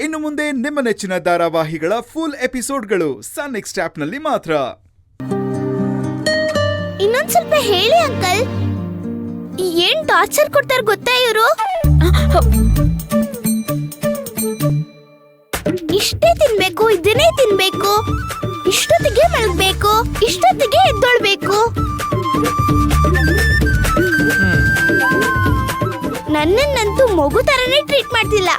ಇನ್ನು ಮುಂದೆ ನಿಮ್ಮ ನೆಚ್ಚಿನ ಧಾರಾವಾಹಿಗಳ ಫುಲ್ ಎಪಿಸೋಡ್ಗಳು ಸನ್ ನೆಕ್ಸ್ಟ್ ಆಪ್ನಲ್ಲಿ ಮಾತ್ರ. ಇನ್ನೊಂದ್ ಸ್ವಲ್ಪ ಹೇಳಿ ಅಂಕಲ್, ಏನ್ ಟಾರ್ಚರ್ ಕೊಡ್ತಾರ ಗೊತ್ತಾ ಇವರು? ಇಷ್ಟೇ ತಿನ್ಬೇಕು, ಇದನ್ನೇ ತಿನ್ಬೇಕು, ಇಷ್ಟೊತ್ತಿಗೆ ಮಲಗ್ಬೇಕು, ಇಷ್ಟೊತ್ತಿಗೆ ಎದ್ದೊಳ್ಬೇಕು. ನನ್ನನ್ನಂತೂ ಮಗು ತರನೇ ಟ್ರೀಟ್ ಮಾಡ್ತಿಲ್ಲ.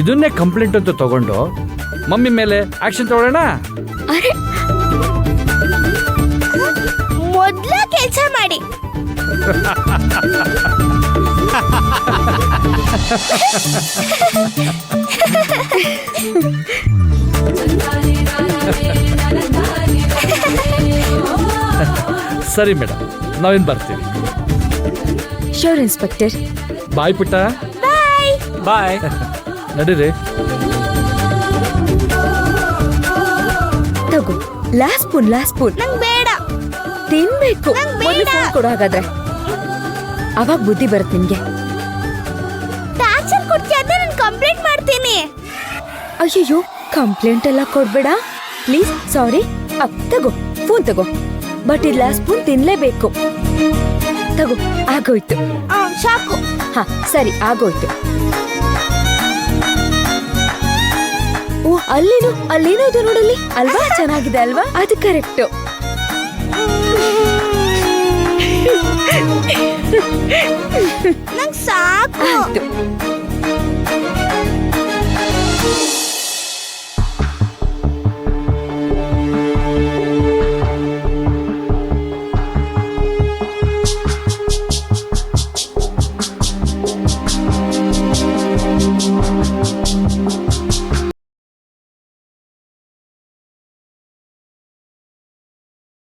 ಇದನ್ನೇ ಕಂಪ್ಲೇಂಟ್ ಅಂತ ತಗೊಂಡು ಮಮ್ಮಿ ಮೇಲೆ ಆಕ್ಷನ್ ತಗೊಳ್ಳೋಣ. ಅರೆ, ಮೊದ್ಲ ಕೆಲಸ ಮಾಡಿ. ಸರಿ ಮೇಡಮ್, ನಾವಿನ್ ಬರ್ತೀವಿ. Sure inspector. ಬಾಯ್ ಪುಟ್ಟ. ಬಾಯ್ ಬಾಯ್. ನಡೀರಿ. ತಗೋ, ಲಾಸ್ಟ್ ಸ್ಪೂನ್. ನಂಗ್ ಬೇಡ. ತಿನ್ಬೇಕು. ನಂಗ್ ಬೇಡ. ಮೊದ್ಲು ಫೋನ್ ಕೊಡು ಹಾಗಾದ್ರೆ, ಅವಾಗ ಬುದ್ಧಿ ಬರುತ್ತೆ ನಿಮ್ಗೆ. ಟಾರ್ಚರ್ ಕೊಡ್ತೀಯ ಅಂತ ನಾನು ಕಂಪ್ಲೇಂಟ್ ಮಾಡ್ತೀನಿ. ಅಯ್ಯಯ್ಯೋ, ಕಂಪ್ಲೇಂಟ್ ಎಲ್ಲ ಕೊಡ್ಬೇಡ ಪ್ಲೀಸ್. ಸಾರಿ. ತಗೋ ಫೋನ್ ತಗೋ, ಬಟ್ ಇದು ಲಾಸ್ಟ್ ಸ್ಪೂನ್ ತಿನ್ಲೇಬೇಕು. ತಗೋ, ಆಗೋಯ್ತು. ಸಾಕು. ಹಾ ಸರಿ, ಆಗೋಯ್ತು. ಓ, ಅಲ್ಲೇನೋ ಇದು ನೋಡಲ್ಲಿ ಅಲ್ವಾ? ಚೆನ್ನಾಗಿದೆ ಅಲ್ವಾ? ಅದು ಕರೆಕ್ಟ್. ನಂಗ್ ಸಾಕು. ಆಯ್ತು.